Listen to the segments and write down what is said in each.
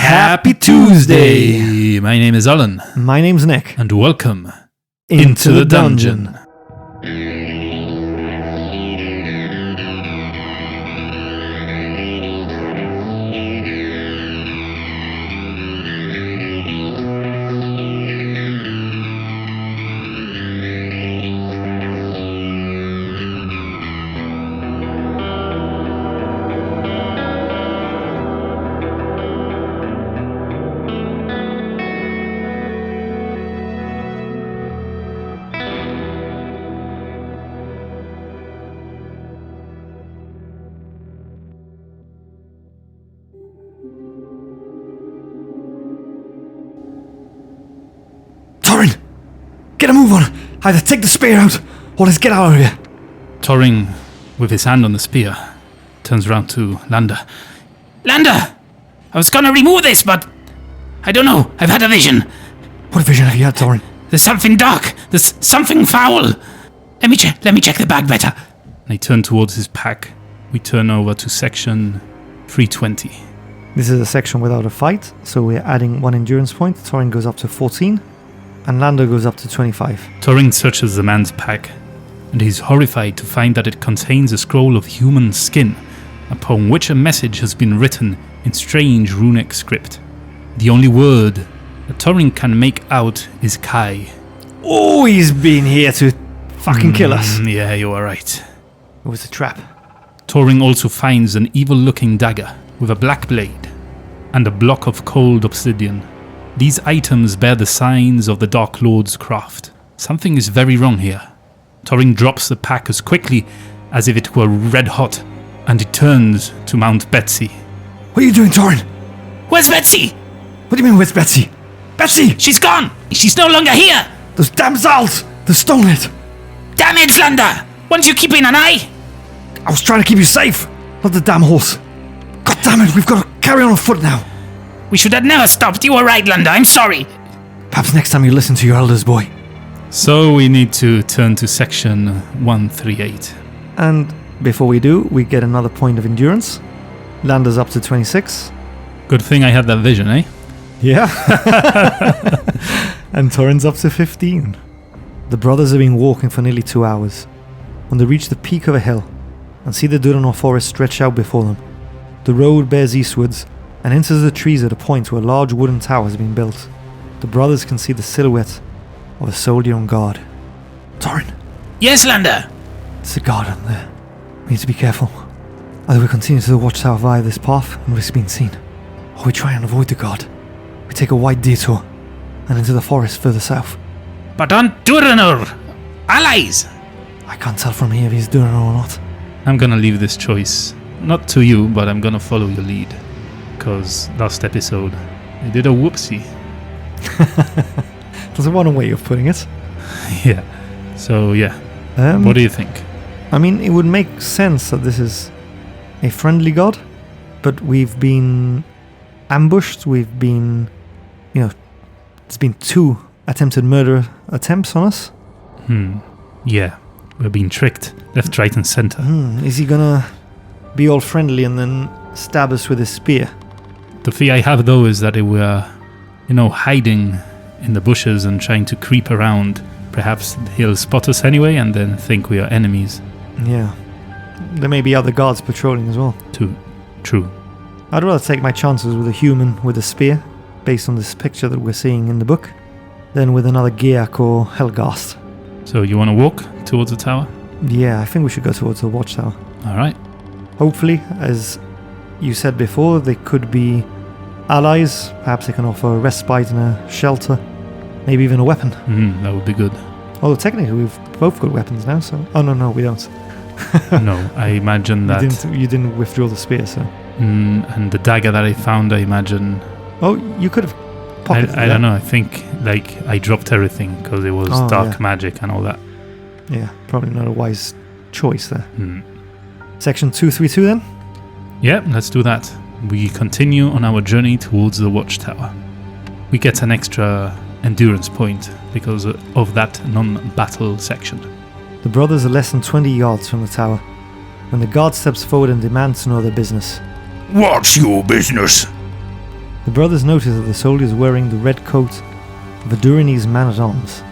Happy Tuesday! My name is Alan. My name's Nick. And welcome Into the dungeon. Torin! Get a move on! Either take the spear out, or let's get out of here! Torin, with his hand on the spear, turns around to Landar. Landar! I was gonna remove this, but I don't know. I've had a vision. What vision have you had, Torin? There's something dark. There's something foul. Let me check the bag better. And he turned towards his pack. We turn over to section 320. This is a section without a fight, so we're adding 1 endurance point. Torin goes up to 14, and Landar goes up to 25. Torin searches the man's pack, and he's horrified to find that it contains a scroll of human skin, upon which a message has been written in strange runic script. The only word that Torin can make out is Kai. Oh, he's been here to fucking kill us. Yeah, you are right. It was a trap. Torin also finds an evil-looking dagger with a black blade and a block of cold obsidian. These items bear the signs of the Dark Lord's craft. Something is very wrong here. Torin drops the pack as quickly as if it were red hot, and he turns to Mount Betsy. What are you doing, Torin? Where's Betsy? What do you mean, where's Betsy? Betsy! She's gone. She's no longer here. Those damn Zals! They've stolen it! Damn it, Landar! Weren't you keeping an eye? I was trying to keep you safe, not the damn horse. God damn it, we've got to carry on foot now. We should have never stopped. You were right, Landar. I'm sorry. Perhaps next time you listen to your elders, boy. So we need to turn to section 138. And before we do, we get another point of endurance. Landar's up to 26. Good thing I had that vision, eh? Yeah. And Torin's up to 15. The brothers have been walking for nearly 2 hours. When they reach the peak of a hill and see the Duranor forest stretch out before them, the road bears eastwards and enters the trees at a point where a large wooden tower has been built. The brothers can see the silhouette of a soldier on guard. Torin! Yes, Landar. It's a guard on there. We need to be careful. Either we continue to the watchtower via this path and risk being seen, or we try and avoid the guard. We take a wide detour and into the forest further south. But on Duranor, allies. I can't tell from here if he's Duranor or not. I'm gonna leave this choice, not to you, but I'm gonna follow your lead. Because last episode, I did a whoopsie. That's one way of putting it. Yeah. So, yeah. What do you think? I mean, it would make sense that this is a friendly god, but we've been ambushed, we've been, there's been 2 attempted murder attempts on us. Yeah. We're being tricked, left, right and center. Is he gonna be all friendly and then stab us with his spear? The fear I have, though, is that if we're, hiding in the bushes and trying to creep around, perhaps he'll spot us anyway and then think we are enemies. Yeah. There may be other guards patrolling as well. True. I'd rather take my chances with a human with a spear, based on this picture that we're seeing in the book, than with another Giak or Helgast. So you want to walk towards the tower? Yeah, I think we should go towards the watchtower. Alright. Hopefully, as you said before, they could be allies. Perhaps they can offer a respite and a shelter. Maybe even a weapon. That would be good. Although technically we've both got weapons now, so... Oh, no, we don't. No, I imagine that... You didn't withdraw the spear, so... and the dagger that I found, I imagine... Oh, you could have pocketed I don't know, I think, I dropped everything because it was dark magic and all that. Yeah, probably not a wise choice there. Section 232 then? Yeah, let's do that. We continue on our journey towards the watchtower. We get an extra endurance point because of that non-battle section. The brothers are less than 20 yards from the tower when the guard steps forward and demands to know their business. What's your business? The brothers notice that the soldiers wearing the red coat of a Durinese man-at-arms.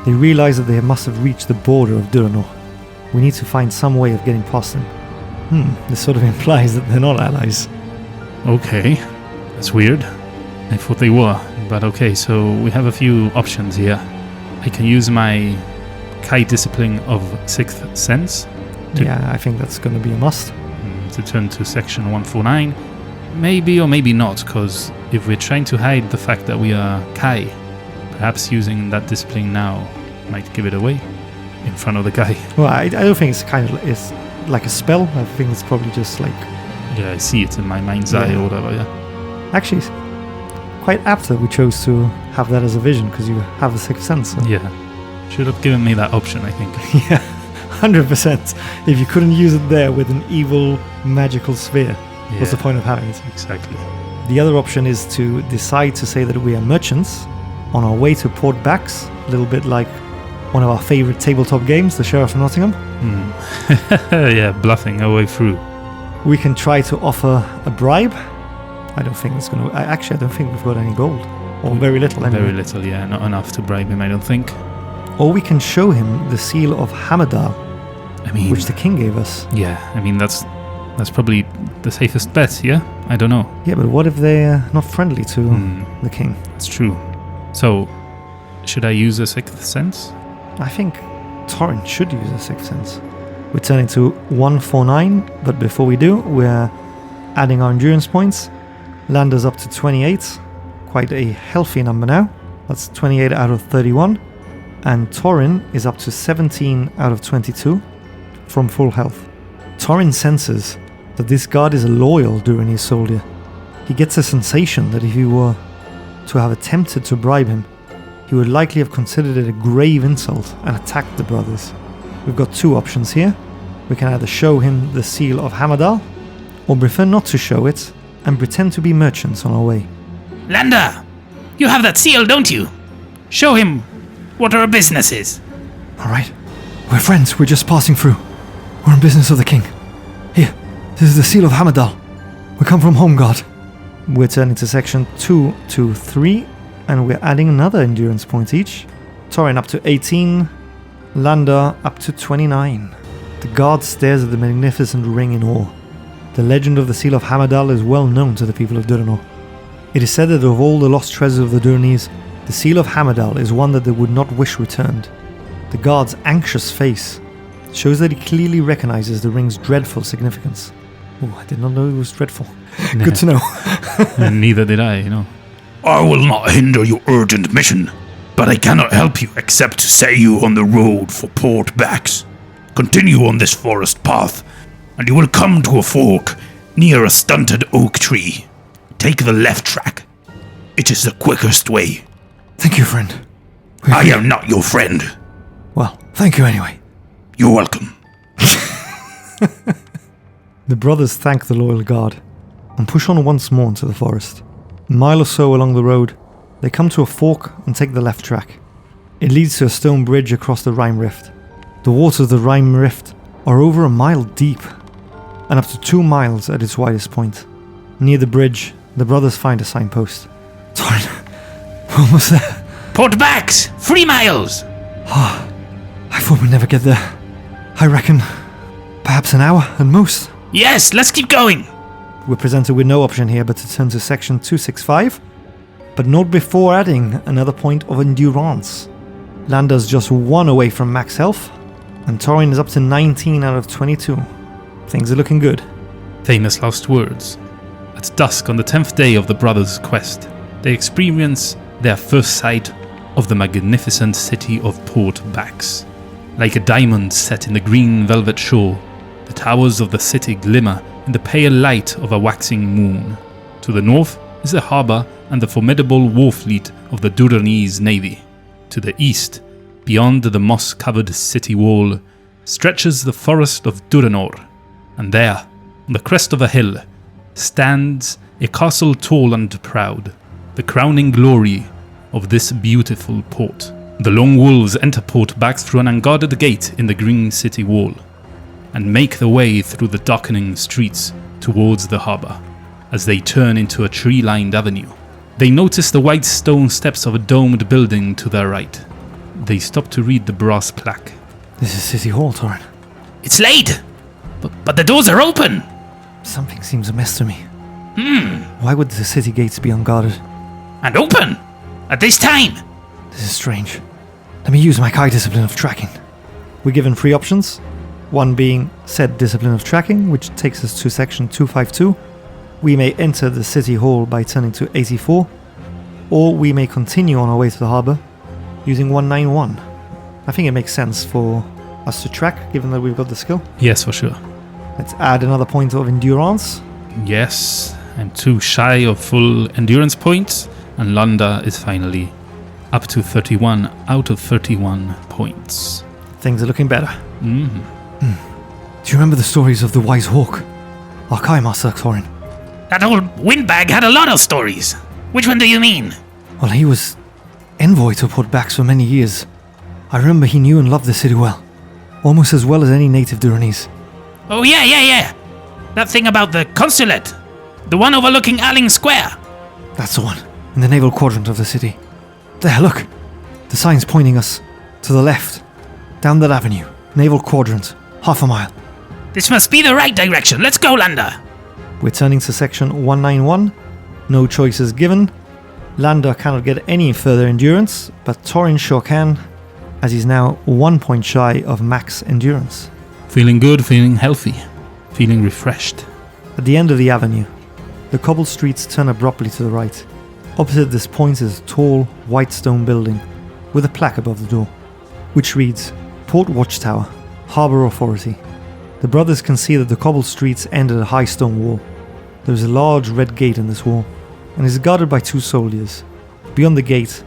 They realize that they must have reached the border of Duranor. We need to find some way of getting past them. This sort of implies that they're not allies. Okay, that's weird. I thought they were, but okay, so we have a few options here. I can use my Kai discipline of 6th sense. Yeah, I think that's going to be a must. To turn to section 149. Maybe or maybe not, because if we're trying to hide the fact that we are Kai, perhaps using that discipline now might give it away in front of the guy. Well, I don't think it's like a spell. I think it's probably just like... Yeah, I see it in my mind's eye or whatever, yeah. Actually, it's quite apt that we chose to have that as a vision, because you have a sixth sense. So. Yeah. Should have given me that option, I think. Yeah, 100%. If you couldn't use it there with an evil magical sphere, what's the point of having it? Exactly. The other option is to decide to say that we are merchants on our way to Port Bax, a little bit like one of our favorite tabletop games, the Sheriff of Nottingham. Yeah, bluffing our way through. We can try to offer a bribe. I don't think it's going to... Actually, I don't think we've got any gold. Or very little anyway. Very little, yeah. Not enough to bribe him, I don't think. Or we can show him the seal of Hamadar, which the king gave us. Yeah, I mean, that's probably the safest bet, yeah? I don't know. Yeah, but what if they're not friendly to the king? That's true. So, should I use a sixth sense? I think Torin should use a sixth sense. We're turning to 149, but before we do, we're adding our endurance points. Landar's up to 28, quite a healthy number now. That's 28 out of 31. And Torin is up to 17 out of 22 from full health. Torin senses that this guard is a loyal Durinese soldier. He gets a sensation that if he were to have attempted to bribe him, he would likely have considered it a grave insult and attacked the brothers. We've got two options here. We can either show him the seal of Hamadal, or prefer not to show it and pretend to be merchants on our way. Landar, you have that seal, don't you? Show him what our business is. Alright, we're friends, we're just passing through. We're in business of the king. Here, this is the seal of Hamadal. We come from Home Guard. We're turning to section 223, and we're adding another endurance point each. Torin up to 18, Landar up to 29. The guard stares at the magnificent ring in awe. The legend of the seal of Hamadal is well known to the people of Duranor. It is said that of all the lost treasures of the Durinese, the seal of Hamadal is one that they would not wish returned. The guard's anxious face shows that he clearly recognizes the ring's dreadful significance. Oh, I did not know it was dreadful. Good to know. And neither did I, I will not hinder your urgent mission, but I cannot help you except to set you on the road for Port Bax. Continue on this forest path, and you will come to a fork near a stunted oak tree. Take the left track. It is the quickest way. Thank you, friend. I am not your friend. Well, thank you anyway. You're welcome. The brothers thank the loyal guard and push on once more into the forest. A mile or so along the road, they come to a fork and take the left track. It leads to a stone bridge across the Rime Rift. The waters of the Rime Rift are over a mile deep and up to 2 miles at its widest point. Near the bridge, the brothers find a signpost. Torin, we're almost there. Port Bax, 3 miles. I thought we'd never get there. I reckon perhaps an hour at most. Yes, let's keep going. We're presented with no option here but to turn to section 265, but not before adding another point of endurance. Landar's just 1 away from max health, and Torin is up to 19 out of 22. Things are looking good. Famous last words. At dusk on the 10th day of the brothers' quest, they experience their first sight of the magnificent city of Port Bax. Like a diamond set in the green velvet shore, the towers of the city glimmer in the pale light of a waxing moon. To the north is the harbour and the formidable war fleet of the Durinese navy. To the east, beyond the moss-covered city wall, stretches the forest of Duranor, and there, on the crest of a hill, stands a castle tall and proud, the crowning glory of this beautiful port. The LoneWolves enter Port Bax through an unguarded gate in the green city wall, and make their way through the darkening streets towards the harbour, as they turn into a tree-lined avenue. They notice the white stone steps of a domed building to their right. They stop to read the brass plaque. This is City Hall, Torin. It's late, but the doors are open. Something seems amiss to me. Why would the city gates be unguarded? And open at this time. This is strange. Let me use my Kai discipline of tracking. We're given 3 options. One being said discipline of tracking, which takes us to section 252. We may enter the city hall by turning to 84, or we may continue on our way to the harbour using 191. I think it makes sense for us to track, given that we've got the skill. Yes, for sure. Let's add another point of endurance. Yes, I'm 2 shy of full endurance points, and Landar is finally up to 31 out of 31 points. Things are looking better. Mm. Do you remember the stories of the Wise Hawk? Our Kai Master, Torin. That old windbag had a lot of stories. Which one do you mean? Well, he was envoy to Port Bax for many years. I remember he knew and loved the city well. Almost as well as any native Duranese. Oh, yeah. That thing about the consulate. The one overlooking Alling Square. That's the one, in the naval quadrant of the city. There, look. The sign's pointing us to the left. Down that avenue. Naval quadrant. Half a mile. This must be the right direction. Let's go, Landar. We're turning to section 191. No choices given. Landar cannot get any further endurance, but Torin sure can, as he's now 1 point shy of max endurance. Feeling good, feeling healthy, feeling refreshed. At the end of the avenue, the cobbled streets turn abruptly to the right. Opposite this point is a tall, white stone building with a plaque above the door, which reads, Port Watchtower, Harbour Authority. The brothers can see that the cobbled streets end at a high stone wall. There is a large red gate in this wall, and is guarded by 2 soldiers. Beyond the gate,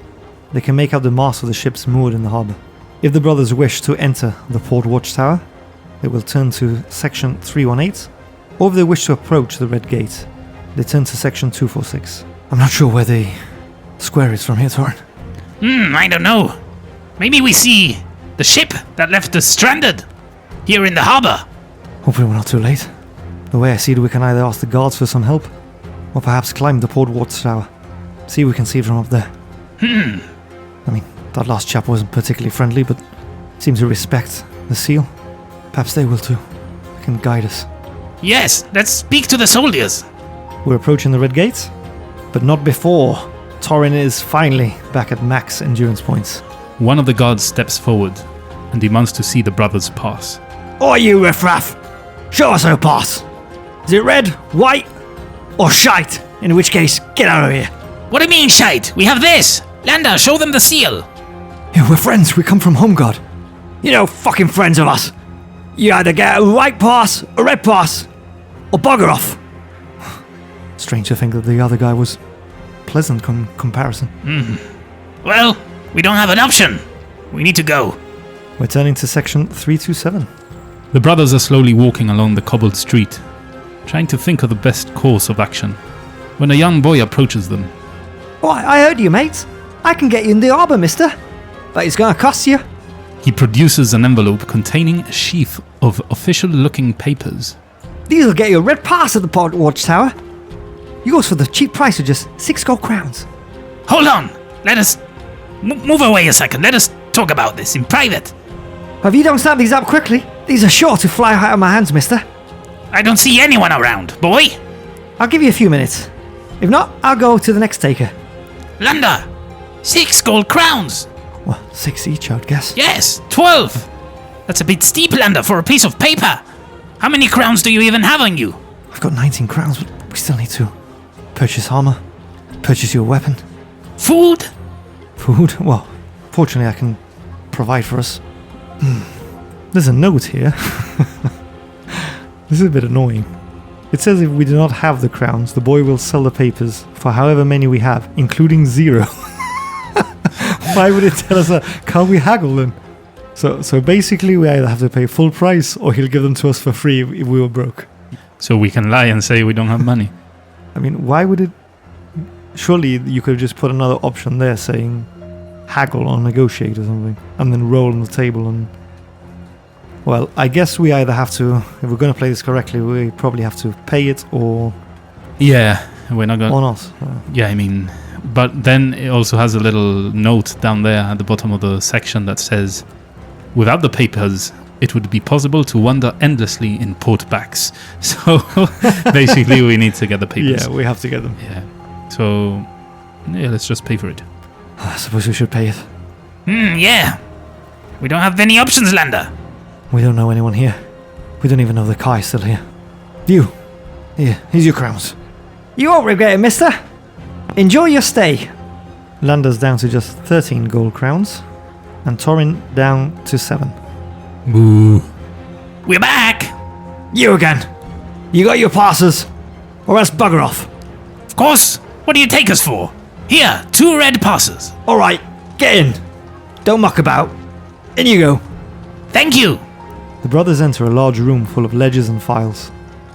they can make out the masts of the ships moored in the harbour. If the brothers wish to enter the Port Watchtower, they will turn to section 318, or if they wish to approach the red gate, they turn to section 246. I'm not sure where the square is from here, Torin. I don't know. Maybe we see the ship that left us stranded here in the harbour. Hopefully we're not too late. The way I see it, we can either ask the guards for some help, or perhaps climb the Port Watchtower. See if we can see it from up there. I mean, that last chap wasn't particularly friendly, but seems to respect the seal. Perhaps they will too. They can guide us. Yes, let's speak to the soldiers. We're approaching the red gate, but not before Torin is finally back at max endurance points. One of the guards steps forward and demands to see the brothers pass. Oi, you riffraff! Show us our pass! Is it red, white, or shite? In which case, get out of here. What do you mean, shite? We have this. Landar, show them the seal. Yeah, we're friends. We come from Home Guard. You know, fucking friends of us. You either get a white pass, a red pass, or bugger off. Strange to think that the other guy was pleasant comparison. Well, we don't have an option. We need to go. We're turning to section 327. The brothers are slowly walking along the cobbled street, trying to think of the best course of action, when a young boy approaches them. Why, I heard you, mate. I can get you in the harbour, mister. But it's gonna cost you. He produces an envelope containing a sheaf of official-looking papers. These'll get you a red pass at the Port Watchtower. You goes for the cheap price of just 6 gold crowns. Hold on. Let us move away a second. Let us talk about this in private. If you don't snap these up quickly, these are sure to fly out of my hands, mister. I don't see anyone around, boy. I'll give you a few minutes. If not, I'll go to the next taker. Landar, 6 gold crowns. Well, 6 each, I'd guess. Yes, 12. That's a bit steep, Landar, for a piece of paper. How many crowns do you even have on you? I've got 19 crowns, but we still need to purchase armor, purchase your weapon. Food? Food? Well, fortunately I can provide for us. There's a note here. This is a bit annoying. It says if we do not have the crowns, the boy will sell the papers for however many we have, including 0. Why would it tell us that? Can't we haggle then? So basically we either have to pay full price or he'll give them to us for free if we were broke. So we can lie and say we don't have money. I mean, why would it... Surely you could have just put another option there saying haggle or negotiate or something, and then roll on the table and... Well, I guess we either have to, if we're going to play this correctly, we probably have to pay it or... Yeah, we're not going. Or not. Yeah, I mean, But then it also has a little note down there at the bottom of the section that says, without the papers, it would be possible to wander endlessly in Port Bax. So basically we need to get the papers. Yeah, we have to get them. Yeah. So, yeah, let's just pay for it. I suppose we should pay it. Yeah. We don't have any options, Landar. We don't know anyone here. We don't even know the Kai is still here. You. Here, here's your crowns. You won't regret it, mister. Enjoy your stay. Landar's down to just 13 gold crowns, and Torin down to 7. Boo. We're back. You again. You got your passes, or else bugger off. Of course. What do you take us for? Here, 2 red passes. Alright, get in. Don't muck about. In you go. Thank you. The brothers enter a large room full of ledgers and files.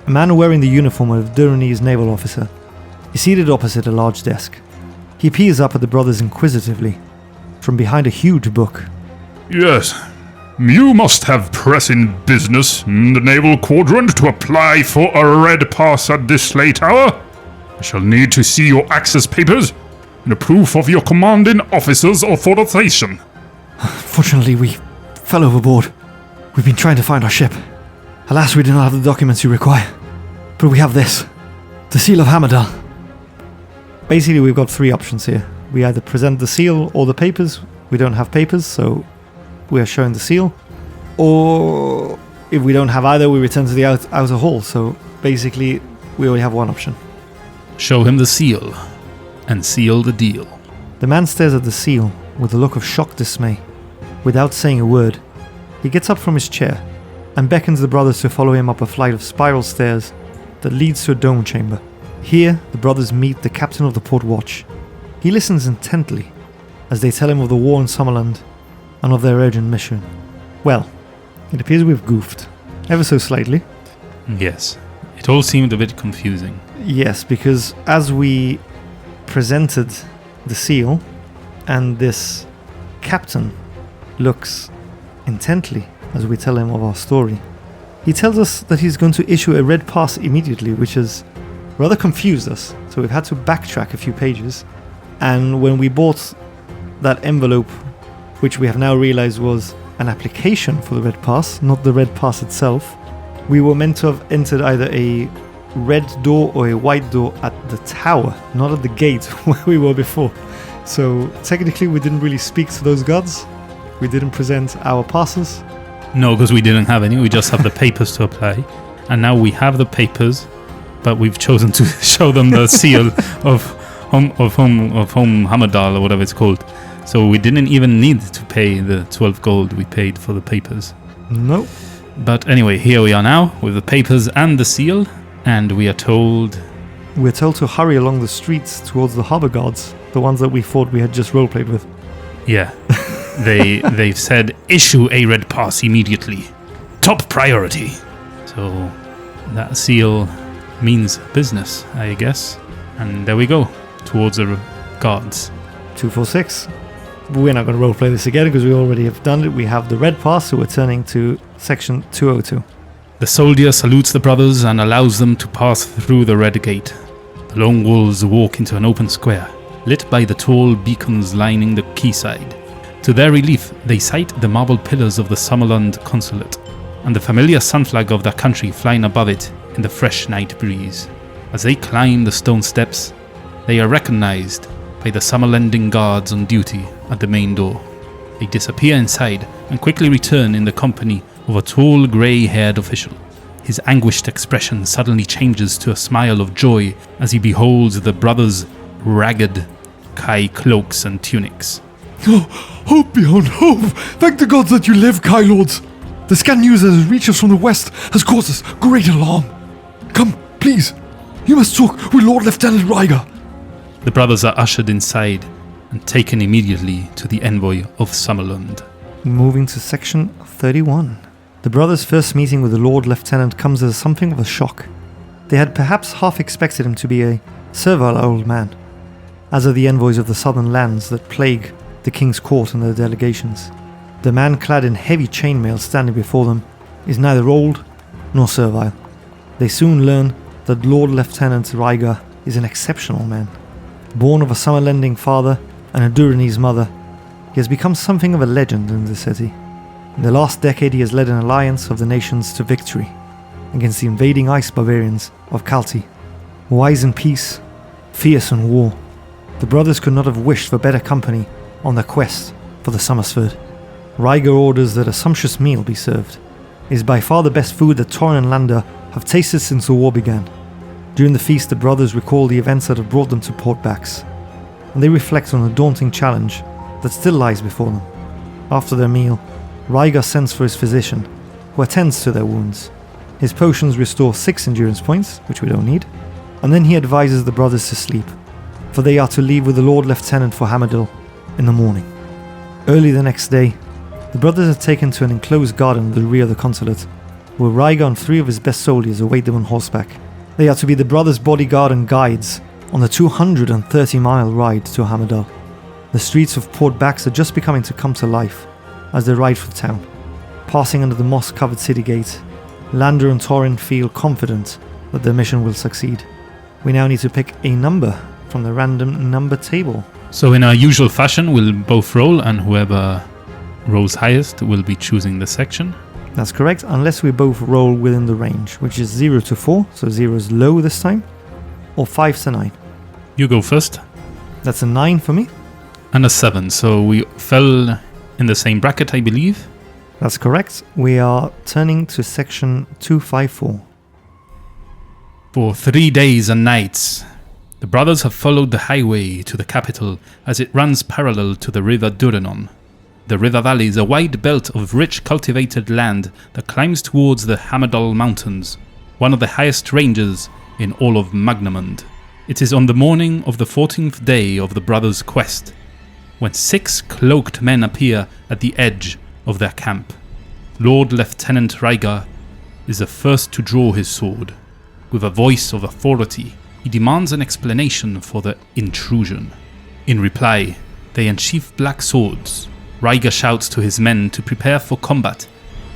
A man wearing the uniform of a Duranese naval officer is seated opposite a large desk. He peers up at the brothers inquisitively from behind a huge book. Yes. You must have pressing business in the naval quadrant to apply for a red pass at this late hour. I shall need to see your access papers and a proof of your commanding officer's authorization. Fortunately, we fell overboard. We've been trying to find our ship. Alas, we do not have the documents you require. But we have this. The Seal of Hamadal. Basically, we've got 3 options here. We either present the seal or the papers. We don't have papers, so we are showing the seal. Or if we don't have either, we return to the outer hall. So basically, we only have one option. Show him the seal and seal the deal. The man stares at the seal with a look of shocked dismay. Without saying a word, he gets up from his chair and beckons the brothers to follow him up a flight of spiral stairs that leads to a dome chamber. Here, the brothers meet the captain of the port watch. He listens intently as they tell him of the war in Summerland and of their urgent mission. Well, it appears we've goofed, ever so slightly. Yes. It all seemed a bit confusing. Yes, because as we presented the seal and this captain looks intently as we tell him of our story, he tells us that he's going to issue a red pass immediately, which has rather confused us. So we've had to backtrack a few pages. And when we bought that envelope, which we have now realized was an application for the red pass, not the red pass itself, we were meant to have entered either a red door or a white door at the tower, not at the gate where we were before. So technically we didn't really speak to those guards. We didn't present our passes. No, because we didn't have any. We just have the papers to apply. And now we have the papers, but we've chosen to show them the seal of Home Hamadal or whatever it's called. So we didn't even need to pay the 12 gold we paid for the papers. Nope. But anyway, here we are now with the papers and the seal, and we are told... We're told to hurry along the streets towards the harbour guards, the ones that we thought we had just roleplayed with. Yeah. They've said, issue a red pass immediately. Top priority. So that seal means business, I guess. And there we go, towards the guards. 246. We're not going to roleplay this again because we already have done it. We have the red pass, so we're turning to section 202. The soldier salutes the brothers and allows them to pass through the red gate. The lone wolves walk into an open square, lit by the tall beacons lining the quayside. To their relief, they sight the marble pillars of the Summerland consulate, and the familiar sun flag of their country flying above it in the fresh night breeze. As they climb the stone steps, they are recognized by the Summerlanding guards on duty at the main door. They disappear inside and quickly return in the company of a tall grey-haired official. His anguished expression suddenly changes to a smile of joy as he beholds the brothers' ragged Kai cloaks and tunics. Oh, hope beyond hope! Thank the gods that you live, Kai Lords! The scant news that has reached us from the west has caused us great alarm. Come, please, you must talk with Lord Lieutenant Ryger. The brothers are ushered inside and taken immediately to the envoy of Summerland. Moving to section 31. The brothers' first meeting with the Lord Lieutenant comes as something of a shock. They had perhaps half expected him to be a servile old man, as are the envoys of the southern lands that plague the king's court and their delegations. The man clad in heavy chainmail standing before them is neither old nor servile. They soon learn that Lord Lieutenant Ryger is an exceptional man. Born of a summer-lending father and a Durinese mother, he has become something of a legend in the city. In the last decade he has led an alliance of the nations to victory against the invading ice barbarians of Kalti. Wise in peace, fierce in war, the brothers could not have wished for better company on their quest for the Summersford. Ryger orders that a sumptuous meal be served. It is by far the best food that Torin and Landar have tasted since the war began. During the feast, the brothers recall the events that have brought them to Port Bax, and they reflect on the daunting challenge that still lies before them. After their meal, Ryger sends for his physician, who attends to their wounds. His potions restore 6 endurance points, which we don't need, and then he advises the brothers to sleep, for they are to leave with the Lord Lieutenant for Hamadil in the morning. Early the next day, the brothers are taken to an enclosed garden at the rear of the consulate, where Ryger and 3 of his best soldiers await them on horseback. They are to be the brothers' bodyguard and guides on the 230-mile ride to Hamadal. The streets of Port Bax are just beginning to come to life as they ride for town. Passing under the moss-covered city gate, Landar and Torin feel confident that their mission will succeed. We now need to pick a number from the random number table. So in our usual fashion, we'll both roll, and whoever rolls highest will be choosing the section. That's correct, unless we both roll within the range, which is 0 to 4, so 0 is low this time, or 5 to 9. You go first. That's a 9 for me. And a 7, so we fell in the same bracket, I believe. That's correct. We are turning to section 254. For 3 days and nights, the brothers have followed the highway to the capital as it runs parallel to the river Durinon. The river valley is a wide belt of rich cultivated land that climbs towards the Hamadal Mountains, one of the highest ranges in all of Magnamund. It is on the morning of the 14th day of the brothers' quest when 6 cloaked men appear at the edge of their camp. Lord Lieutenant Ryger is the first to draw his sword. With a voice of authority, he demands an explanation for the intrusion. In reply, they unsheath black swords. Ryger shouts to his men to prepare for combat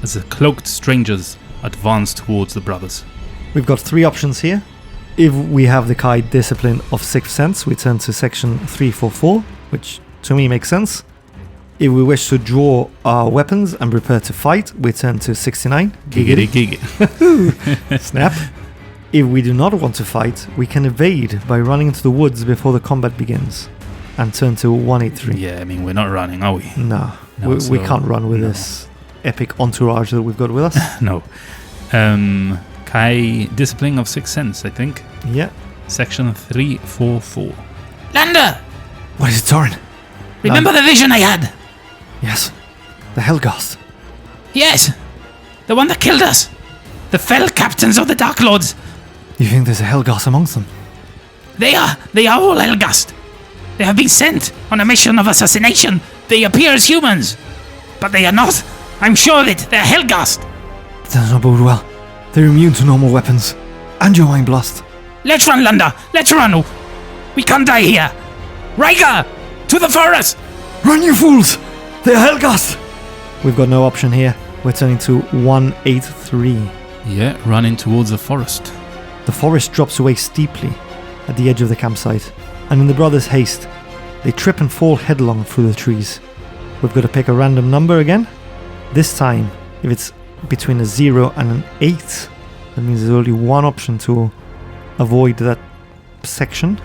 as the cloaked strangers advance towards the brothers. We've got 3 options here. If we have the Kai discipline of 6th sense, we turn to section 344, which to me makes sense. If we wish to draw our weapons and prepare to fight, we turn to 69. Giggity giggity. Snap. If we do not want to fight, we can evade by running into the woods before the combat begins and turn to 183. Yeah, I mean, we're not running, are we? No, No, we so- can't run with no. this epic entourage that we've got with us. No. Kai discipline of 6th sense, I think. Yeah. Section 344. Landar! What is it, Torin? Remember the vision I had? Yes. The Hellgast. Yes. The one that killed us. The fell captains of the Dark Lords. You think there's a Hellgast amongst them? They are all Helgast. They have been sent on a mission of assassination. They appear as humans, but they are not. I'm sure of it. They're Helgast. That does not bode well. They're immune to normal weapons. And your mind blast. Let's run, Landar. Let's run. We can't die here. Ryger, to the forest. Run, you fools! They're Hellgast! We've got no option here. We're turning to 183. Yeah, running towards the forest. The forest drops away steeply at the edge of the campsite, and in the brothers' haste, they trip and fall headlong through the trees. We've got to pick a random number again. This time, if it's between a 0 and an 8, that means there's only one option to avoid that section.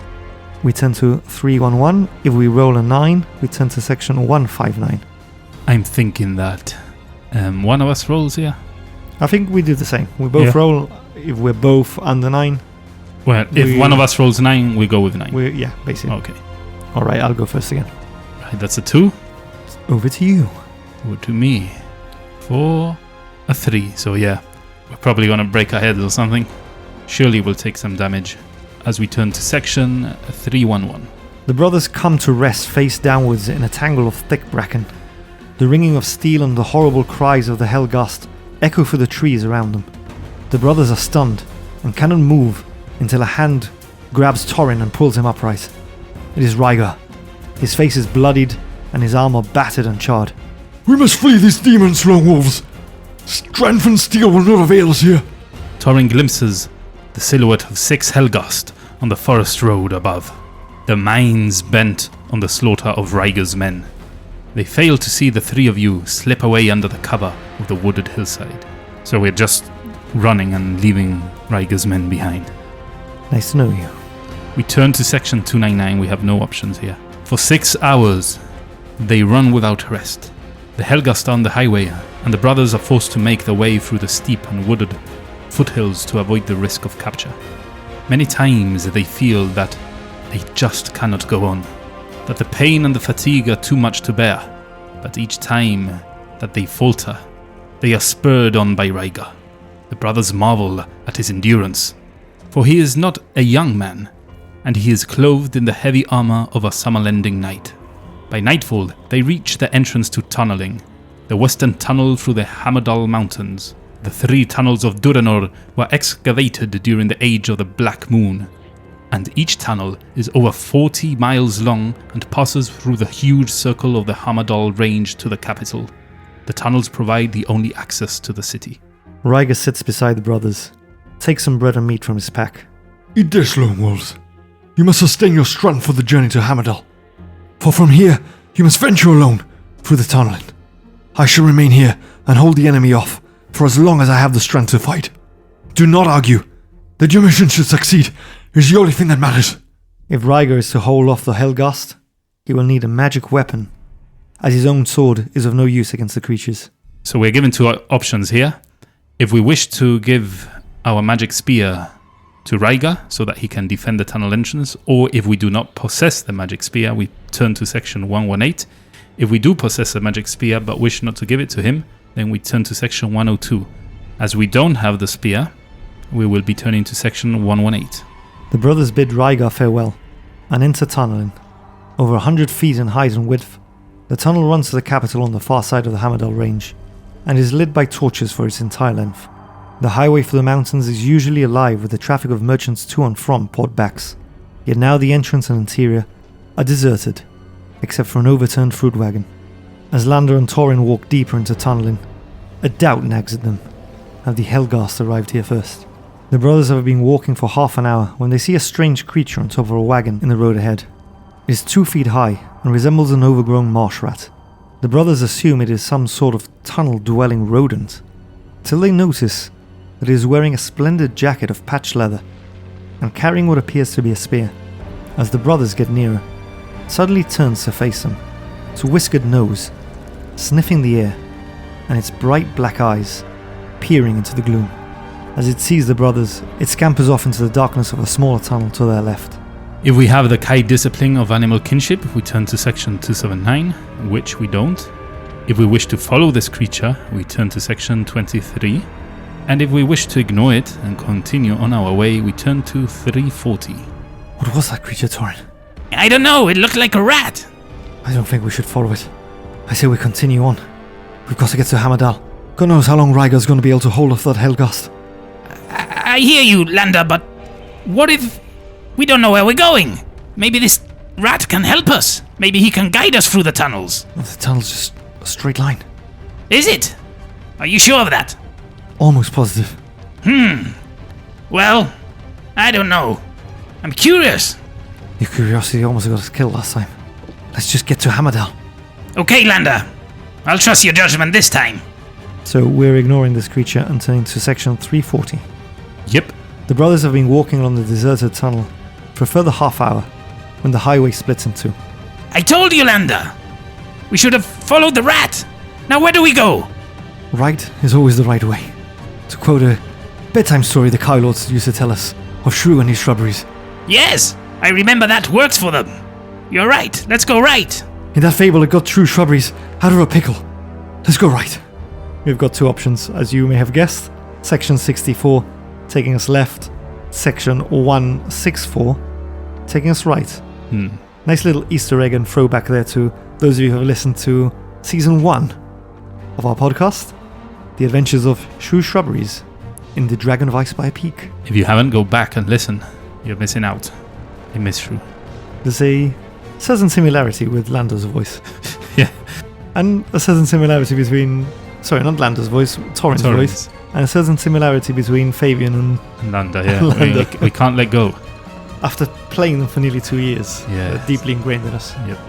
We turn to 311. If we roll a 9, we turn to section 159. I'm thinking that one of us rolls here. I think we do the same. We both Yeah. roll. If we're both under 9, Well, if We- one of us rolls 9, we go with 9. yeah, basically. Okay. All right, I'll go first again. Right, that's a 2. Over to you. Over to me. 4, a 3. So yeah, we're probably going to break our heads or something. Surely we'll take some damage as we turn to section 311. The brothers come to rest face downwards in a tangle of thick bracken. The ringing of steel and the horrible cries of the Hellgast echo through the trees around them. The brothers are stunned and cannot move until a hand grabs Torin and pulls him upright. It is Ryger. His face is bloodied and his armor battered and charred. We must flee these demons, Lone-Wolves. Strength and steel will not avail us here. Torin glimpses the silhouette of 6 Hellgast on the forest road above. their minds bent on the slaughter of Ryger's men. They fail to see the three of you slip away under the cover of the wooded hillside. So we're just running and leaving Ryger's men behind. Nice to know you. We turn to section 299, we have no options here. For 6 hours, they run without rest. The Helghast are on the highway, and the brothers are forced to make their way through the steep and wooded foothills to avoid the risk of capture. Many times they feel that they just cannot go on, that the pain and the fatigue are too much to bear, but each time that they falter, they are spurred on by Ryger. The brothers marvel at his endurance, for he is not a young man, and he is clothed in the heavy armor of a summer-lending knight. By nightfall, they reach the entrance to tunneling, the western tunnel through the Hamadal Mountains. The 3 tunnels of Duranor were excavated during the Age of the Black Moon, and each tunnel is over 40 miles long and passes through the huge circle of the Hamadal Range to the capital. The tunnels provide the only access to the city. Ryger sits beside the brothers, takes some bread and meat from his pack. Eat this, lone wolves. You must sustain your strength for the journey to Hamadal. For from here, you must venture alone through the tunneling. I shall remain here and hold the enemy off for as long as I have the strength to fight. Do not argue. That your mission should succeed is the only thing that matters. If Ryger is to hold off the Helghast, he will need a magic weapon, as his own sword is of no use against the creatures. So we're given 2 options here. If we wish to give our magic spear to Ryger so that he can defend the tunnel entrance, or if we do not possess the magic spear, we turn to section 118. If we do possess a magic spear but wish not to give it to him, then we turn to section 102. As we don't have the spear, we will be turning to section 118. The brothers bid Ryger farewell and enter tunneling. Over 100 feet in height and width, the tunnel runs to the capital on the far side of the Hamadal Range and is lit by torches for its entire length. The highway for the mountains is usually alive with the traffic of merchants to and from Port Bax, yet now the entrance and interior are deserted, except for an overturned fruit wagon. As Landar and Torin walk deeper into tunneling, a doubt nags at them. Have the Helghast arrived here first? The brothers have been walking for half an hour when they see a strange creature on top of a wagon in the road ahead. It is 2 feet high and resembles an overgrown marsh rat. The brothers assume it is some sort of tunnel-dwelling rodent, till they notice that it is wearing a splendid jacket of patched leather and carrying what appears to be a spear. As the brothers get nearer, it suddenly turns to face them, its whiskered nose sniffing the air, and its bright black eyes peering into the gloom. As it sees the brothers, it scampers off into the darkness of a smaller tunnel to their left. If we have the Kai discipline of animal kinship, we turn to section 279, which we don't. If we wish to follow this creature, we turn to section 23. And if we wish to ignore it and continue on our way, we turn to 340. What was that creature, Torin? I don't know, it looked like a rat. I don't think we should follow it. I say we continue on. We've got to get to Hamadal. God knows how long Ryger's going to be able to hold off that Helghast. I hear you, Landar, but what if we don't know where we're going? Maybe this rat can help us. Maybe he can guide us through the tunnels. The tunnel's just a straight line. Is it? Are you sure of that? Almost positive. Well, I don't know. I'm curious. Your curiosity almost got us killed last time. Let's just get to Hamadal. Okay, Landar. I'll trust your judgment this time. So we're ignoring this creature and turning to section 340. Yep. The brothers have been walking along the deserted tunnel for a further half hour when the highway splits in 2. I told you, Landar. We should have followed the rat. Now where do we go? Right is always the right way. To quote a bedtime story the Cow Lords used to tell us of Shrew and his shrubberies. Yes, I remember that works for them. You're right. Let's go right. In that fable, it got Shrew shrubberies out of a pickle. Let's go right. We've got 2 options, as you may have guessed. Section 64, taking us left. Section 164, taking us right. Nice little Easter egg and throwback there to those of you who have listened to Season 1 of our podcast, The Adventures of Shrew Shrubberies in the Dragon of Ice by a Peak. If you haven't, go back and listen. You're missing out. You miss Shrew. There's a certain similarity with Landar's voice. Yeah. And a certain similarity between... Sorry, not Landar's voice, Torin's voice. And a certain similarity between Fabian and Landar, yeah. Landar. We can't let go. after playing them for nearly 2 years. Yeah. They're deeply ingrained in us. Yep.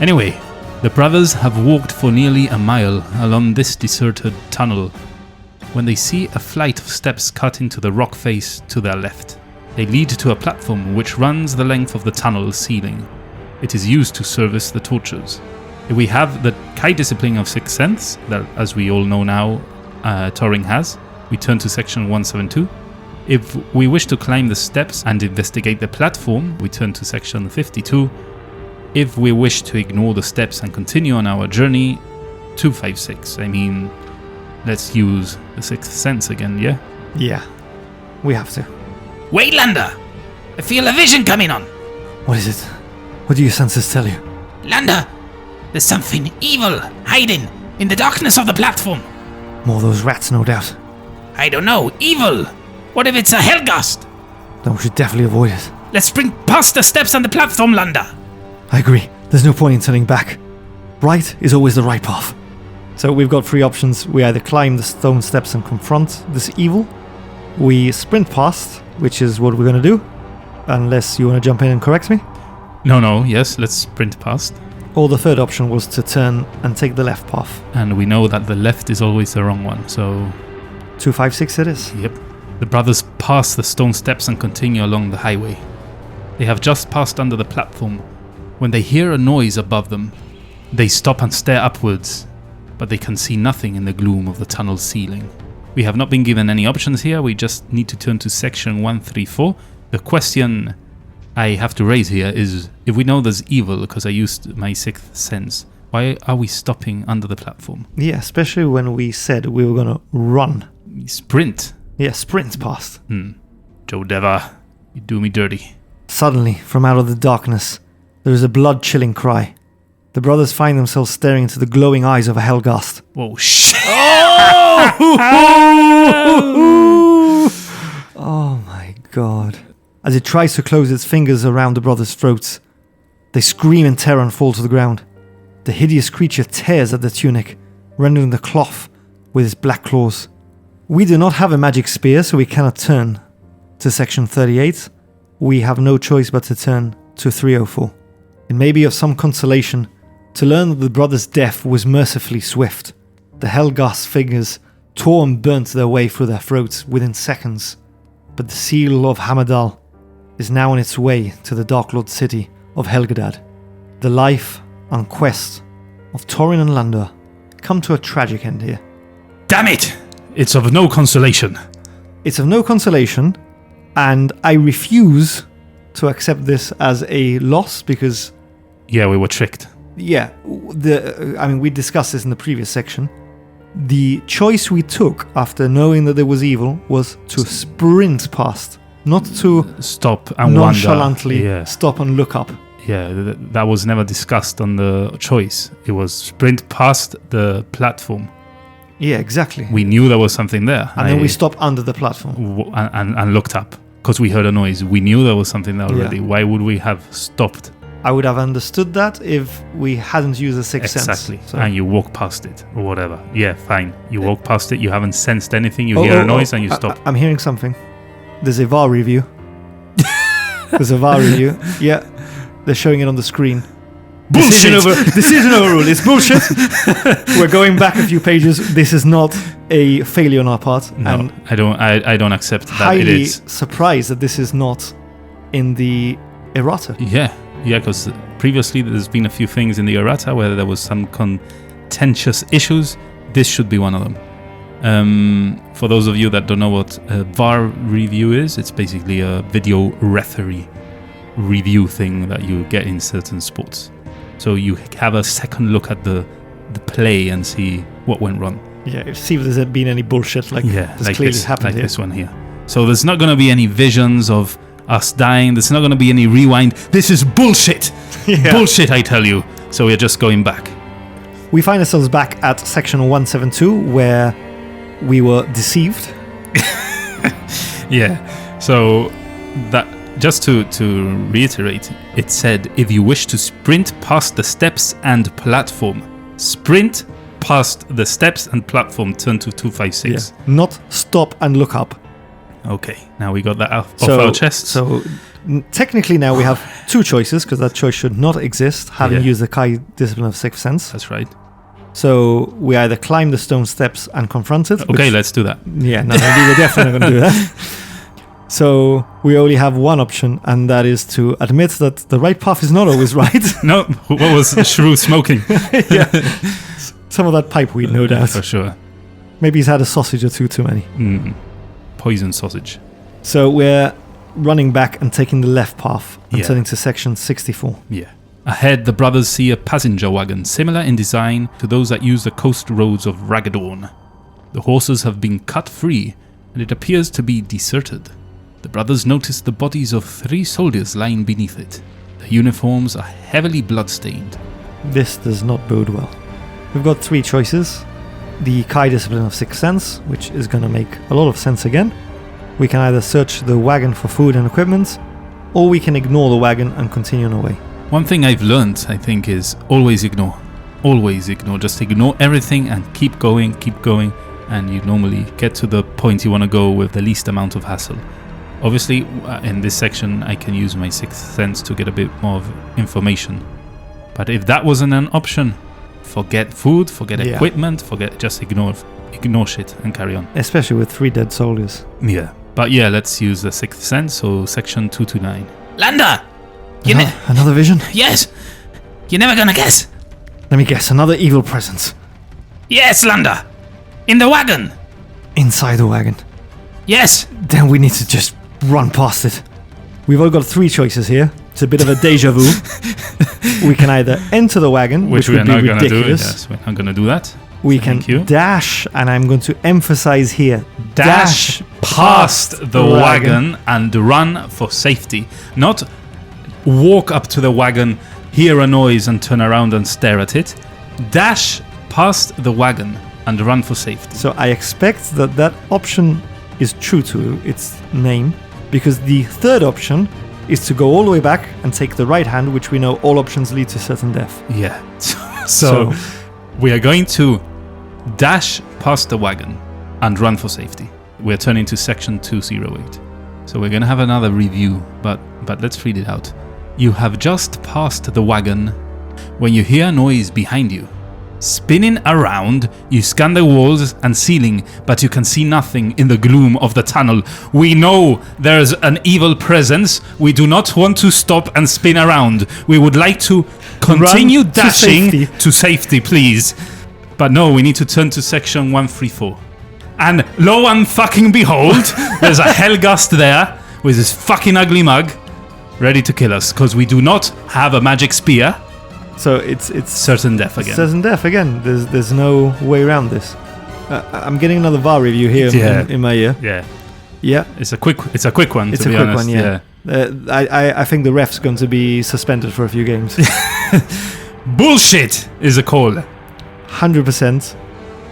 Anyway, the brothers have walked for nearly a mile along this deserted tunnel when they see a flight of steps cut into the rock face to their left. They lead to a platform which runs the length of the tunnel ceiling. It is used to service the torches. We have the Kai discipline of Sixth Sense that, as we all know now, Torin has. We turn to section 172. If we wish to climb the steps and investigate the platform, we turn to section 52. If we wish to ignore the steps and continue on our journey, 256. I mean, let's use the Sixth Sense again, yeah? Yeah, we have to. Wait, Landar! I feel a vision coming on! What is it? What do your senses tell you? Landar, there's something evil hiding in the darkness of the platform. More of those rats, no doubt. I don't know, evil! What if it's a Hellgast? Then we should definitely avoid it. Let's sprint past the steps on the platform, Landar! I agree. There's no point in turning back. Right is always the right path. So we've got 3 options. We either climb the stone steps and confront this evil. We sprint past, which is what we're going to do. Unless you want to jump in and correct me. No, yes, let's sprint past. Or the third option was to turn and take the left path. And we know that the left is always the wrong one, so... 256 it is. Yep. The brothers pass the stone steps and continue along the highway. They have just passed under the platform when they hear a noise above them. They stop and stare upwards, but they can see nothing in the gloom of the tunnel ceiling. We have not been given any options here, we just need to turn to section 134. The question I have to raise here is, if we know there's evil because I used my Sixth Sense, why are we stopping under the platform? Yeah, especially when we said we were going to run. Sprint. Yeah, sprint past. Joe Dever, you do me dirty. Suddenly, from out of the darkness, there is a blood-chilling cry. The brothers find themselves staring into the glowing eyes of a Hellgast. Whoa, shit! Oh my god. As it tries to close its fingers around the brothers' throats, they scream in terror and fall to the ground. The hideous creature tears at the tunic, rending the cloth with its black claws. We do not have a magic spear, so we cannot turn to section 38. We have no choice but to turn to 304. It may be of some consolation to learn that the brothers' death was mercifully swift. The Hellgast fingers tore and burnt their way through their throats within seconds. But the seal of Hamadal is now on its way to the Dark Lord city of Helgadad. The life and quest of Torin and Landar come to a tragic end here. Damn it! It's of no consolation. It's of no consolation, and I refuse to accept this as a loss because... Yeah, we were tricked. Yeah, we discussed this in the previous section. The choice we took after knowing that there was evil was to sprint past, not to stop and nonchalantly wander. Yeah. Stop and look up. Yeah, that was never discussed on the choice. It was sprint past the platform. Yeah, exactly. We knew there was something there. And then we stopped under the platform. And looked up, because we heard a noise. We knew there was something there already. Yeah. Why would we have stopped? I would have understood that if we hadn't used the Sixth Sense. Exactly. So. And you walk past it, or whatever. Yeah, fine. You walk past it, you haven't sensed anything, you hear a noise and you stop. I'm hearing something. There's a VAR review. There's a VAR review. Yeah, they're showing it on the screen. Bullshit! Decision overruled. It's bullshit. We're going back a few pages. This is not a failure on our part. No, and I don't accept that highly it is. Surprised that this is not in the errata. Yeah, because previously there's been a few things in the errata where there was some contentious issues. This should be one of them. For those of you that don't know what a VAR review is, it's basically a video referee review thing that you get in certain sports. So you have a second look at the play and see what went wrong. Yeah, see if there's been any bullshit like this like clearly this, happened like here. this one here. So there's not going to be any visions of us dying. There's not going to be any rewind. This is bullshit. Yeah. Bullshit, I tell you. So we're just going back. We find ourselves back at section 172 where we were deceived. Yeah. So that just to reiterate, it said if you wish to sprint past the steps and platform, sprint past the steps and platform, turn to 256. Yeah. Not stop and look up. Okay, now we got that off our chest. So Technically now we have 2 choices, because that choice should not exist, having used the Kai discipline of Sixth Sense. That's right. So we either climb the stone steps and confront it. Okay, let's do that. Yeah, no, we're definitely not going to do that. So we only have one option, and that is to admit that the right path is not always right. No, what was Shrew smoking? Yeah, some of that pipe weed, no doubt. For sure. Maybe he's had a sausage or two too many. Poison sausage. So we're running back and taking the left path and Yeah. turning to section 64. Yeah. Ahead, the brothers see a passenger wagon similar in design to those that use the coast roads of Raggadorn. The horses have been cut free, and it appears to be deserted. The brothers notice the bodies of 3 soldiers lying beneath it. The uniforms are heavily blood-stained. This does not bode well. We've got 3 choices. The Kai discipline of Sixth Sense, which is going to make a lot of sense again. We can either search the wagon for food and equipment, or we can ignore the wagon and continue on our way. One thing I've learned, I think, is always ignore. Always ignore. Just ignore everything and keep going, and you normally get to the point you want to go with the least amount of hassle. Obviously, in this section, I can use my Sixth Sense to get a bit more of information. But if that wasn't an option, forget food, forget equipment, just ignore shit and carry on. Especially with 3 dead soldiers. Yeah. But yeah, let's use the Sixth Sense, so section 229. Landar! Another vision? Yes! You're never gonna guess. Let me guess, another evil presence. Yes, Landar! In the wagon! Inside the wagon. Yes! Then we need to just run past it. We've all got 3 choices here. It's a bit of a deja vu. We can either enter the wagon, which we would are be not going to do. ridiculous. Yes, we're not going to do that. We can dash, and I'm going to emphasize here, Dash past the wagon and run for safety. Not walk up to the wagon, hear a noise and turn around and stare at it. Dash past the wagon and run for safety. So I expect that option is true to its name, because the third option is to go all the way back and take the right hand, which we know all options lead to certain death. Yeah. So we are going to dash past the wagon and run for safety. We're turning to section 208. So we're going to have another review, but let's read it out. You have just passed the wagon when you hear a noise behind you. Spinning around, you scan the walls and ceiling, but you can see nothing in the gloom of the tunnel. We know there's an evil presence. We do not want to stop and spin around. We would like to continue dashing to safety, please. But no, we need to turn to section 134. And lo and fucking behold, there's a hellgust there with this fucking ugly mug ready to kill us, because we do not have a magic spear. So it's certain death again. Certain death again. There's no way around this. I'm getting another VAR review here in my ear. Yeah. Yeah. It's a quick one. It's a quick one, yeah. I think the ref's going to be suspended for a few games. Bullshit is a call. 100%,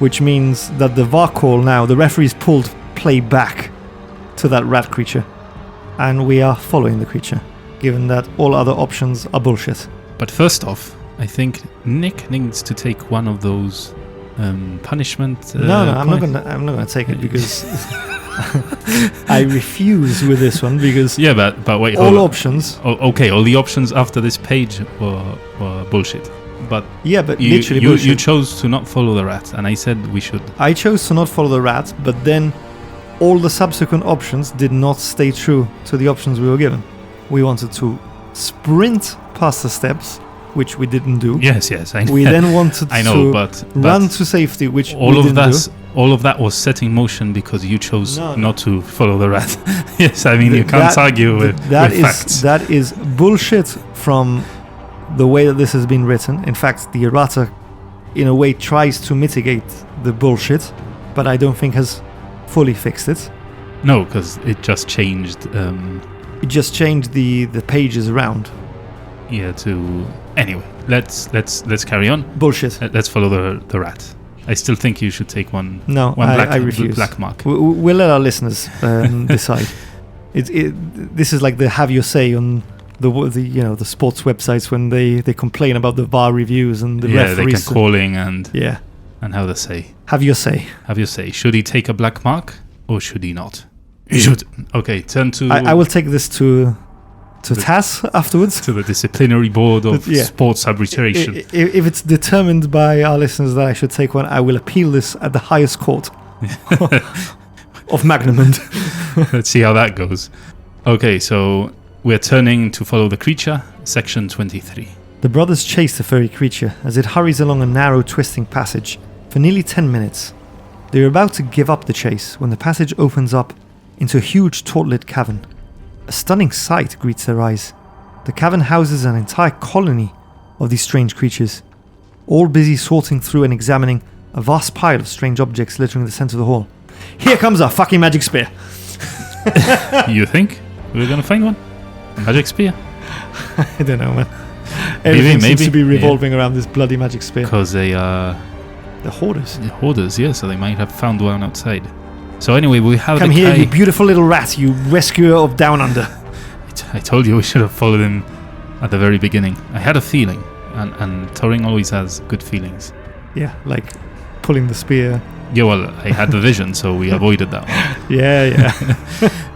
which means that the VAR call now, the referee's pulled play back to that rat creature, and we are following the creature, given that all other options are bullshit. But first off, I think Nick needs to take one of those punishment. I'm not gonna take it, because I refuse with this one, because but wait, all options. Okay, all the options after this page were bullshit. But literally bullshit. You chose to not follow the rat, and I said we should. I chose to not follow the rat, but then all the subsequent options did not stay true to the options we were given. We wanted to sprint past the steps, which we didn't do. Yes, I know. We then wanted but run to safety, which all we of didn't that, do. All of that was set in motion because you chose not to follow the rat. Yes, I mean, you can't argue with facts. That is bullshit from the way that this has been written. In fact, the errata, in a way, tries to mitigate the bullshit, but I don't think has fully fixed it. No, because it just changed. It just changed the pages around. Yeah. Anyway, let's carry on. Bullshit. Let's follow the rat. I still think you should take one. No, I refuse. Black mark. We'll let our listeners decide. This is like the have your say on the sports websites when they complain about the VAR reviews and the referees. They can calling and how they say. Have your say. Have your say. Should he take a black mark or should he not? He should. Okay, turn to. I will take this to to TAS afterwards. To the disciplinary board of Yeah. sports arbitration. If it's determined by our listeners that I should take one, I will appeal this at the highest court of Magnamund. Let's see how that goes. Okay, so we're turning to follow the creature, section 23. The brothers chase the furry creature as it hurries along a narrow, twisting passage for nearly 10 minutes. They are about to give up the chase when the passage opens up into a huge, taut-lit cavern. A stunning sight greets their eyes. The cavern houses an entire colony of these strange creatures, all busy sorting through and examining a vast pile of strange objects littering the center of the hall. Here comes our fucking magic spear! You think we're going to find one? A magic spear? I don't know, man. Everything seems to be revolving around this bloody magic spear. Because they are... The hoarders. The hoarders, yeah, so they might have found one outside. So anyway, we have Come the here, Kai. you beautiful little rat, you rescuer of Down Under. I told you we should have followed him at the very beginning. I had a feeling, and Torin always has good feelings. Yeah, like pulling the spear. Yeah, well, I had the vision, so we avoided that one. Yeah.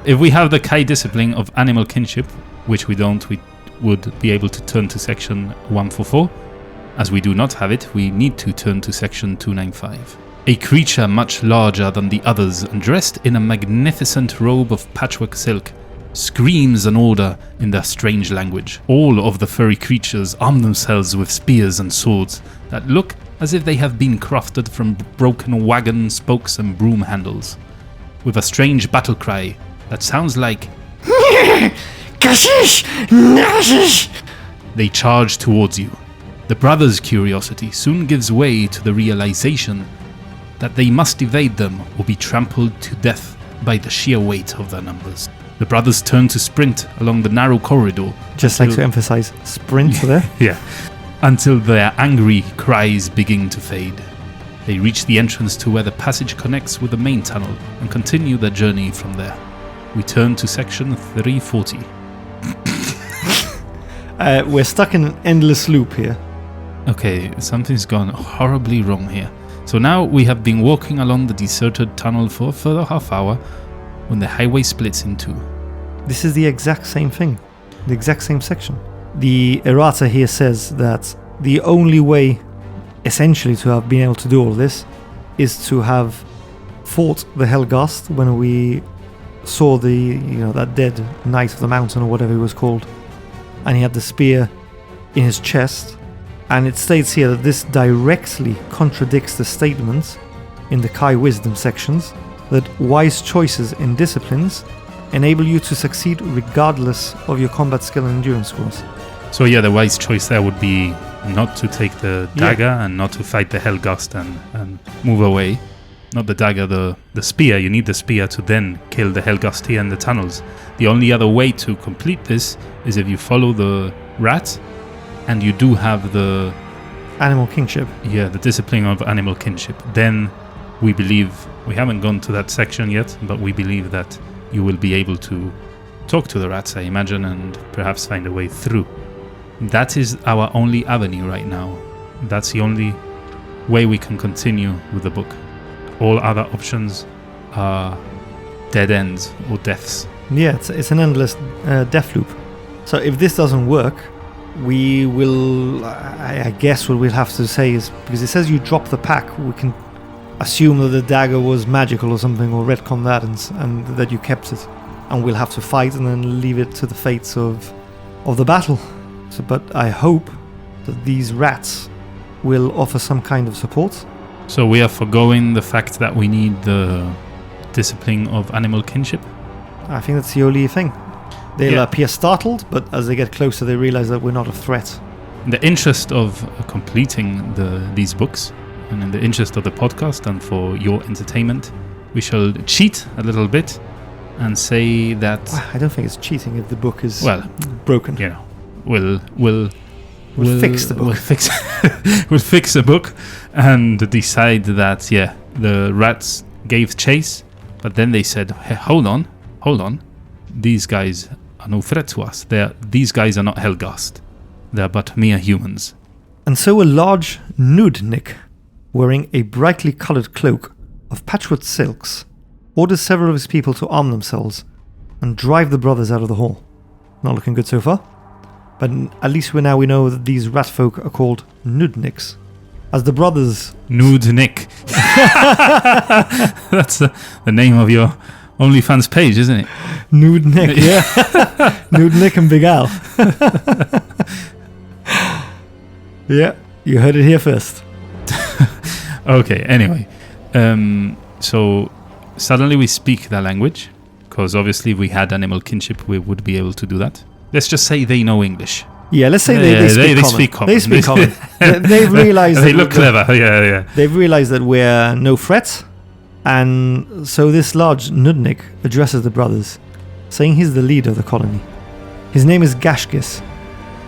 If we have the Kai discipline of animal kinship, which we don't, we would be able to turn to section 144. As we do not have it, we need to turn to section 295. A creature much larger than the others and dressed in a magnificent robe of patchwork silk screams an order in their strange language. All of the furry creatures arm themselves with spears and swords that look as if they have been crafted from broken wagon spokes and broom handles, with a strange battle cry that sounds like they charge towards you. The brothers' curiosity soon gives way to the realization that they must evade them or be trampled to death by the sheer weight of their numbers. The brothers turn to sprint along the narrow corridor. Just like to emphasize, sprint there. Yeah. Until their angry cries begin to fade. They reach the entrance to where the passage connects with the main tunnel and continue their journey from there. We turn to section 340. We're stuck in an endless loop here. Okay, something's gone horribly wrong here. So now we have been walking along the deserted tunnel for a further half hour when the highway splits in two. This is the exact same thing. The exact same section. The errata here says that the only way, essentially, to have been able to do all this is to have fought the Helghast when we saw that dead knight of the mountain or whatever he was called, and he had the spear in his chest. And it states here that this directly contradicts the statements in the Kai Wisdom sections that wise choices in disciplines enable you to succeed regardless of your combat skill and endurance scores. So yeah, the wise choice there would be not to take the dagger and not to fight the Helghast and move away. Not the dagger, the spear. You need the spear to then kill the Helghast here in the tunnels. The only other way to complete this is if you follow the rat and you do have the animal kinship. Yeah, the discipline of animal kinship. Then we believe, we haven't gone to that section yet, but we believe that you will be able to talk to the rats, I imagine, and perhaps find a way through. That is our only avenue right now. That's the only way we can continue with the book. All other options are dead ends or deaths. Yeah, it's an endless death loop. So if this doesn't work, we will, I guess what we'll have to say is, because it says you drop the pack, we can assume that the dagger was magical or something, or retcon that and that you kept it. And we'll have to fight and then leave it to the fates of the battle. So, but I hope that these rats will offer some kind of support. So we are forgoing the fact that we need the discipline of animal kinship? I think that's the only thing. They'll appear startled, but as they get closer, they realize that we're not a threat. In the interest of completing these books, and in the interest of the podcast and for your entertainment, we shall cheat a little bit and say that... I don't think it's cheating if the book is broken. You know, we'll fix the book. We'll fix the book and decide that, the rats gave chase, but then they said, hey, hold on. These guys are no threat to us. These guys are not Helghast. They're but mere humans. And so a large Nudnik, wearing a brightly coloured cloak of patchwork silks, orders several of his people to arm themselves and drive the brothers out of the hall. Not looking good so far. But at least we know that these rat folk are called Nudniks. As the brothers... Nude Nick. That's the name of your OnlyFans page, isn't it? Nude Nick, yeah. Nude Nick and Big Al. Yeah, you heard it here first. Okay, anyway. So suddenly we speak their language, because obviously if we had animal kinship, we would be able to do that. Let's just say they know English. Yeah, let's say they speak common. They speak common. They've realized they look clever. Yeah. They've realized that we're no threat, and so this large Nudnik addresses the brothers, saying he's the leader of the colony. His name is Gashgis,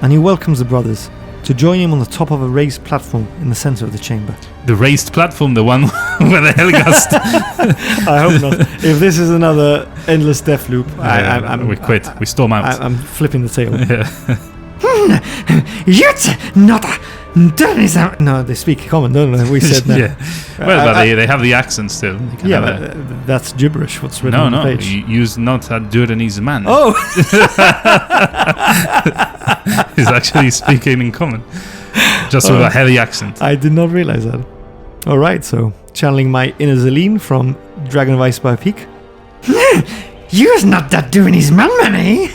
and he welcomes the brothers to join him on the top of a raised platform in the center of the chamber. The raised platform, the one where the Helgast... I hope not. If this is another endless death loop, we quit. We storm out. I'm flipping the table. Yeah. You're not a... No, they speak common, don't they? We said that. Yeah. Well, but they have the accent still. Yeah, but that's gibberish, what's written on the page. No, use not a Duranese man. Oh! He's actually speaking in common. Just with a heavy accent. I did not realize that. Alright, so channeling my inner Zeline from Dragon of Icespire Peak. You's not that Duranese man, eh?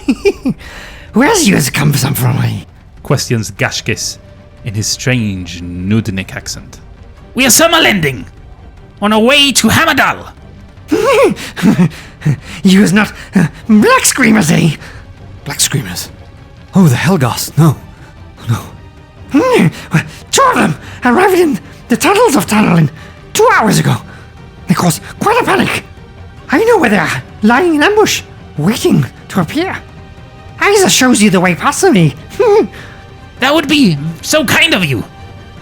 Where's yours come from, eh? Questions Gashgis in his strange Nudnik accent. We are summer landing on our way to Hamadal. You's not black screamers, eh? Black screamers? Oh, the Helgast, no. Two of them arrived in the tunnels of Tunnelin 2 hours ago. They caused quite a panic. I know where they are, lying in ambush, waiting to appear. Isa shows you the way past me. That would be so kind of you.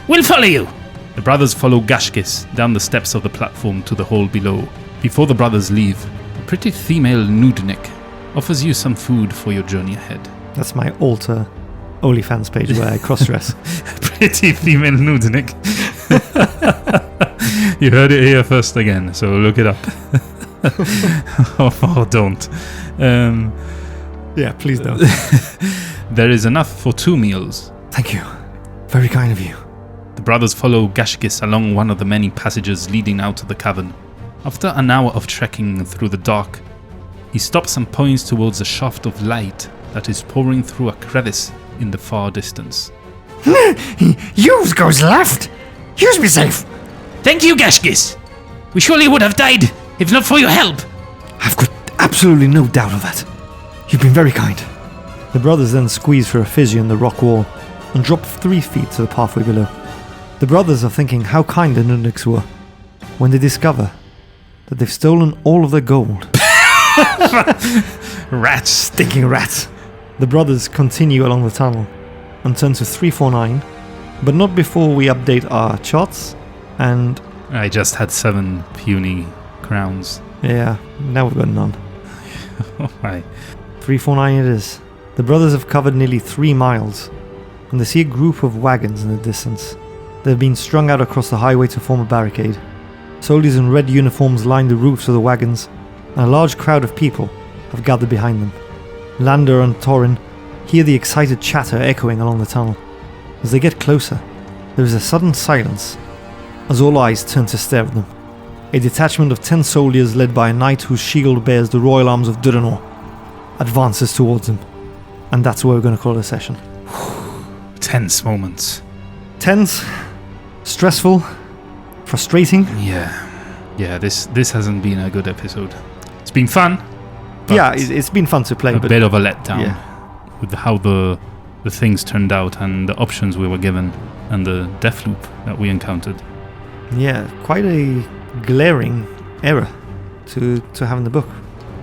We'll follow you. The brothers follow Gashgis down the steps of the platform to the hall below. Before the brothers leave, a pretty female Nudnik offers you some food for your journey ahead. That's my alter OnlyFans page where I cross-dress. Pretty female Nudnik. You heard it here first again, so look it up. or don't. Yeah, please don't. There is enough for 2 meals. Thank you. Very kind of you. The brothers follow Gashgis along one of the many passages leading out of the cavern. After an hour of trekking through the dark, he stops and points towards a shaft of light that is pouring through a crevice in the far distance. Yours goes left. Yours be safe. Thank you, Gashgis. We surely would have died if not for your help. I've got absolutely no doubt of that. You've been very kind. The brothers then squeeze through a fissure in the rock wall and drop 3 feet to the pathway below. The brothers are thinking how kind the Nudniks were when they discover that they've stolen all of their gold. Rats, stinking rats. The brothers continue along the tunnel and turn to 349, but not before we update our charts and... I just had 7 puny crowns. Yeah, now we've got none. Oh my. 349 it is. The brothers have covered nearly 3 miles, and they see a group of wagons in the distance. They've been strung out across the highway to form a barricade. Soldiers in red uniforms line the roofs of the wagons, and a large crowd of people have gathered behind them. Landar and Torin hear the excited chatter echoing along the tunnel. As they get closer, there is a sudden silence, as all eyes turn to stare at them. A detachment of 10 soldiers led by a knight whose shield bears the royal arms of Duranor advances towards them. And that's where we're going to call it a session. Tense moments. Tense, stressful, frustrating. Yeah, this hasn't been a good episode. It's been fun. Yeah, it's been fun to play. A bit of a letdown yeah. with how the things turned out and the options we were given and the death loop that we encountered. Yeah, quite a glaring error to have in the book.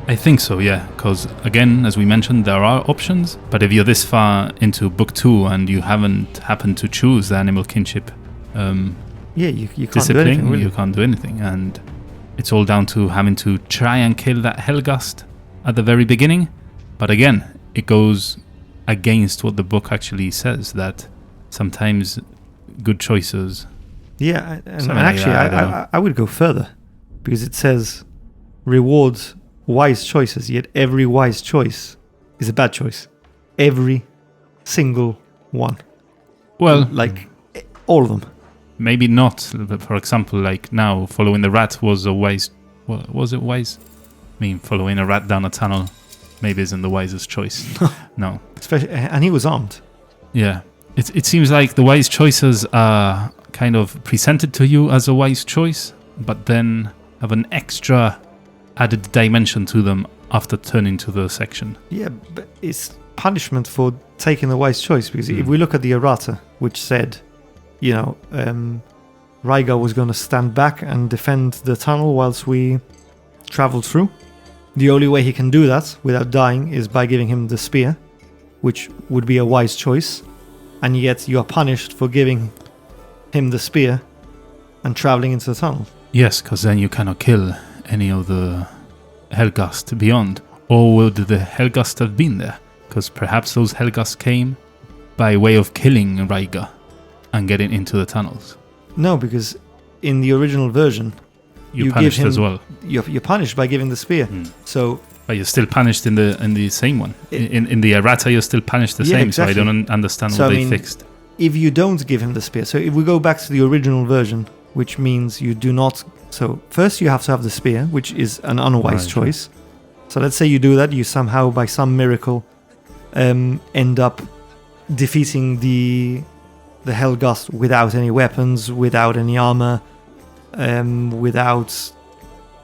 I think so, yeah, because again, as we mentioned, there are options, but if you're this far into book 2 and you haven't happened to choose the animal kinship you can't discipline, do anything, really. You can't do anything, and it's all down to having to try and kill that Helgast at the very beginning. But again, it goes against what the book actually says, that sometimes good choices... Yeah, and actually, I would go further, because it says rewards wise choices, yet every wise choice is a bad choice. every single one. Well, Like, all of them. maybe not. But for example, like now, following the rat was a wise... Was it wise? I mean, following a rat down a tunnel maybe isn't the wisest choice. No. Especially, and he was armed. Yeah. It seems like the wise choices are kind of presented to you as a wise choice, but then have an extra added dimension to them after turning to the section. Yeah, but it's punishment for taking the wise choice. Because if we look at the errata, which said, Rygar was going to stand back and defend the tunnel whilst we traveled through. The only way he can do that without dying is by giving him the spear, which would be a wise choice. And yet you are punished for giving him the spear and traveling into the tunnel. Yes, because then you cannot kill any of the Helghast beyond. Or would the Helghast have been there? Because perhaps those Helghast came by way of killing Rygar and getting into the tunnels. No, because in the original version, You punished give him, as well. You're punished by giving the spear. So, But you're still punished in the same one. In the errata, you're still punished the Yeah, same. exactly. So I don't understand So, what I they mean, fixed. if you don't give him the spear, so if we go back to the original version, which means you do not. So first you have to have the spear, which is an unwise choice. So let's say you do that, you somehow by some miracle end up defeating the Helghast without any weapons, without any armor, without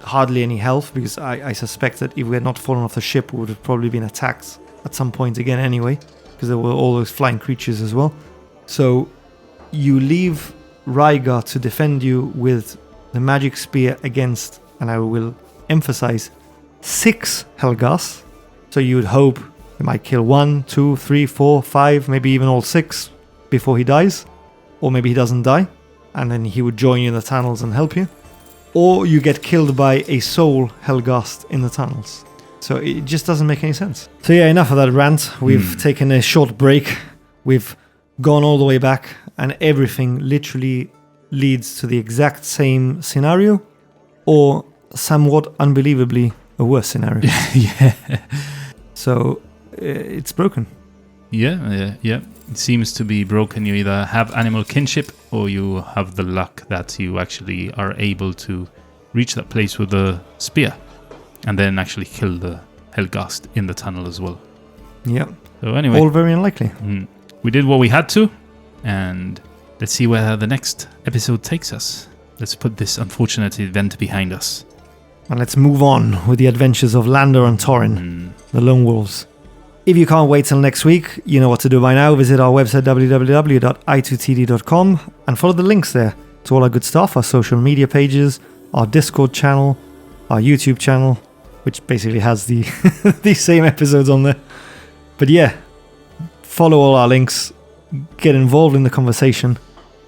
hardly any health, because I suspect that if we had not fallen off the ship, we would have probably been attacked at some point again anyway, because there were all those flying creatures as well. So you leave Rygar to defend you with the magic spear against, and I will emphasize, 6 Helghast. So you would hope he might kill 1, 2, 3, 4, 5, maybe even all 6 before he dies. Or maybe he doesn't die, and then he would join you in the tunnels and help you. Or you get killed by a soul Helghast in the tunnels. So it just doesn't make any sense. So yeah, enough of that rant. We've taken a short break. We've gone all the way back, and everything literally leads to the exact same scenario, or somewhat unbelievably a worse scenario. Yeah. So it's broken. Yeah. It seems to be broken. You either have animal kinship or you have the luck that you actually are able to reach that place with the spear and then actually kill the Helghast in the tunnel as well. Yeah. So anyway, All very unlikely. we did what we had to, and let's see where the next episode takes us. Let's put this unfortunate event behind us. And let's move on with the adventures of Landar and Torin, the Lone Wolves. If you can't wait till next week, you know what to do by now. Visit our website www.i2td.com and follow the links there to all our good stuff, our social media pages, our Discord channel, our YouTube channel, which basically has the these same episodes on there. But yeah, follow all our links, get involved in the conversation,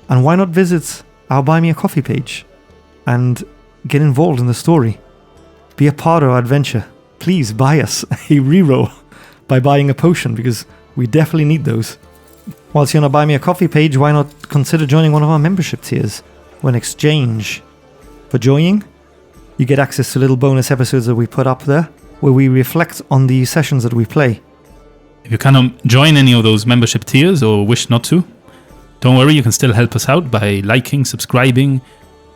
and why not visit our Buy Me a Coffee page and get involved in the story. Be a part of our adventure. Please buy us a reroll by buying a potion, because we definitely need those. Whilst you're on a Buy Me a Coffee page, why not consider joining one of our membership tiers? When exchange for joining, you get access to little bonus episodes that we put up there, where we reflect on the sessions that we play. If you cannot join any of those membership tiers or wish not to, don't worry, you can still help us out by liking, subscribing,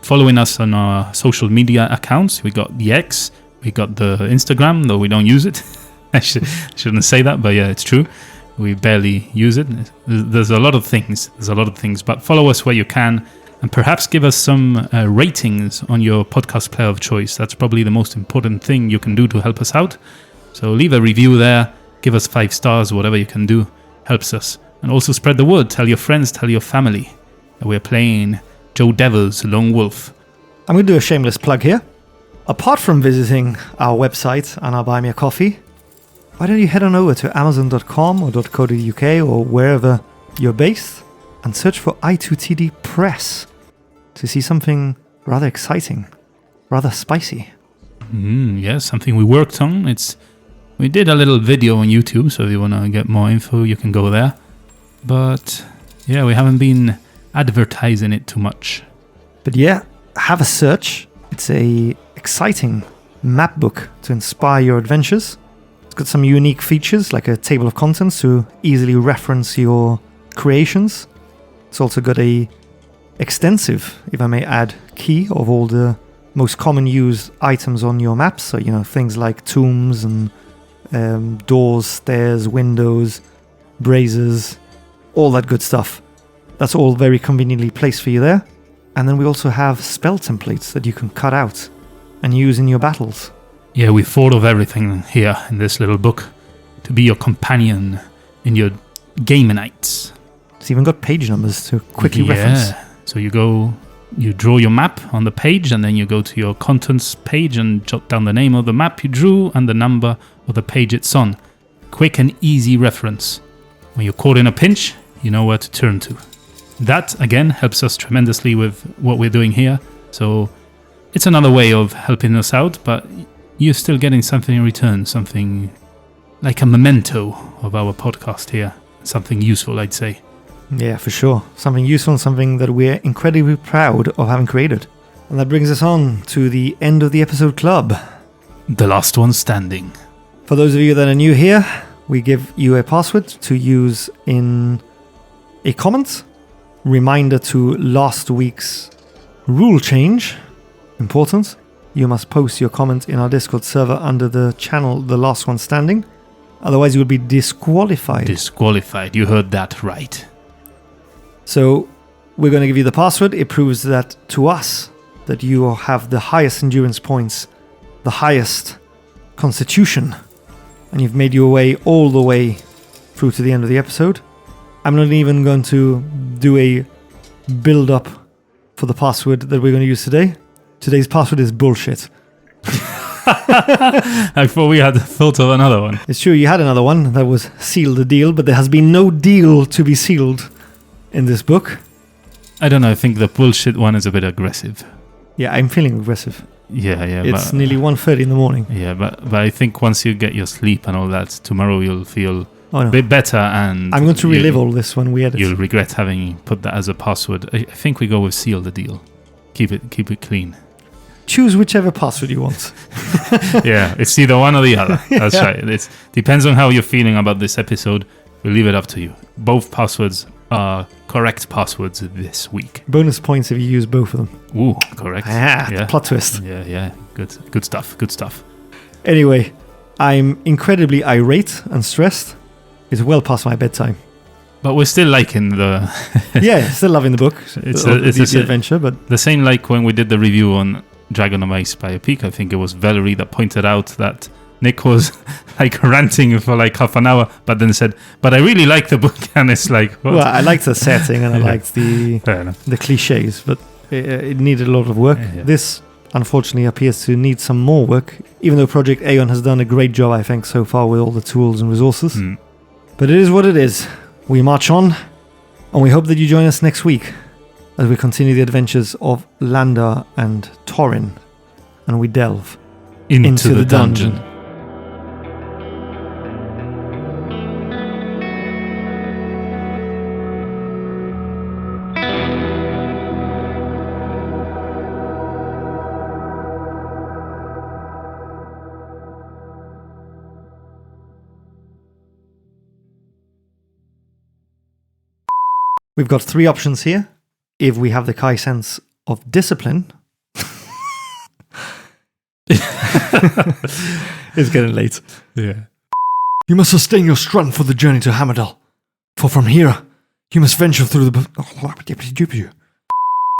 following us on our social media accounts. We got the X, we got the Instagram, though we don't use it. I shouldn't say that, but yeah, it's true. We barely use it. There's a lot of things. But follow us where you can, and perhaps give us some ratings on your podcast player of choice. That's probably the most important thing you can do to help us out. So leave a review there. Give us 5 stars, whatever you can do. Helps us. And also spread the word. Tell your friends, tell your family that we're playing Joe Devil's Lone Wolf. I'm going to do a shameless plug here. Apart from visiting our website and our Buy Me a Coffee, why don't you head on over to amazon.com or .co.uk or wherever you're based and search for I2TD Press to see something rather exciting, rather spicy. Yeah, something we worked on. We did a little video on YouTube, so if you want to get more info, you can go there. But yeah, we haven't been advertising it too much. But yeah, have a search. It's a exciting map book to inspire your adventures. It's got some unique features like a table of contents to easily reference your creations. It's also got a extensive, if I may add, key of all the most common used items on your maps. So, things like tombs and doors, stairs, windows, braziers, all that good stuff. That's all very conveniently placed for you there. And then we also have spell templates that you can cut out and use in your battles. Yeah, we thought of everything here in this little book to be your companion in your game nights. It's even got page numbers to quickly reference. So you draw your map on the page, and then you go to your contents page and jot down the name of the map you drew and the number of the page it's on. Quick and easy reference. When you're caught in a pinch, you know where to turn to. That, again, helps us tremendously with what we're doing here. So it's another way of helping us out, but you're still getting something in return, something like a memento of our podcast here. Something useful, I'd say. Yeah, for sure. Something useful and something that we're incredibly proud of having created. And that brings us on to the end of the episode club. The last one standing. For those of you that are new here, we give you a password to use in a comment. Reminder to last week's rule change. Important. You must post your comment in our Discord server under the channel The Last One Standing. Otherwise you will be disqualified. Disqualified. You heard that right. So we're going to give you the password. It proves that to us that you have the highest endurance points, the highest constitution, and you've made your way all the way through to the end of the episode. I'm not even going to do a build up for the password that we're going to use today. Today's password is bullshit. I thought we had thought of another one. It's true, you had another one that was seal the deal, but there has been no deal to be sealed in this book. I don't know, I think the bullshit one is a bit aggressive. Yeah, I'm feeling aggressive. Yeah. It's nearly 1:30 in the morning. Yeah, but I think once you get your sleep and all that, tomorrow you'll feel a bit better, and I'm going to relive all this when we edit. You'll regret having put that as a password. I think we go with seal the deal. Keep it clean. Choose whichever password you want. Yeah, it's either one or the other. That's right. It depends on how you're feeling about this episode. We'll leave it up to you. Both passwords are correct passwords this week. Bonus points if you use both of them. Ooh, correct. Yeah. Plot twist. Yeah. Good stuff. Anyway, I'm incredibly irate and stressed. It's well past my bedtime. But we're still liking the... Yeah, still loving the book. It's the adventure, but... The same like when we did the review on Dragon of Ice by a Peak. I think it was Valerie that pointed out that Nick was like ranting for like half an hour, but then said, but I really like the book. And it's like, what? Well, I liked the setting and I liked the cliches, but it needed a lot of work. Yeah. This, unfortunately, appears to need some more work, even though Project Aeon has done a great job, I think, so far with all the tools and resources. But it is what it is. We march on, and we hope that you join us next week as we continue the adventures of Landar and Torin, and we delve into the dungeon. We've got three options here. If we have the Kai sense of discipline... It's getting late. Yeah. You must sustain your strength for the journey to Hammerdal. For from here, you must venture through the...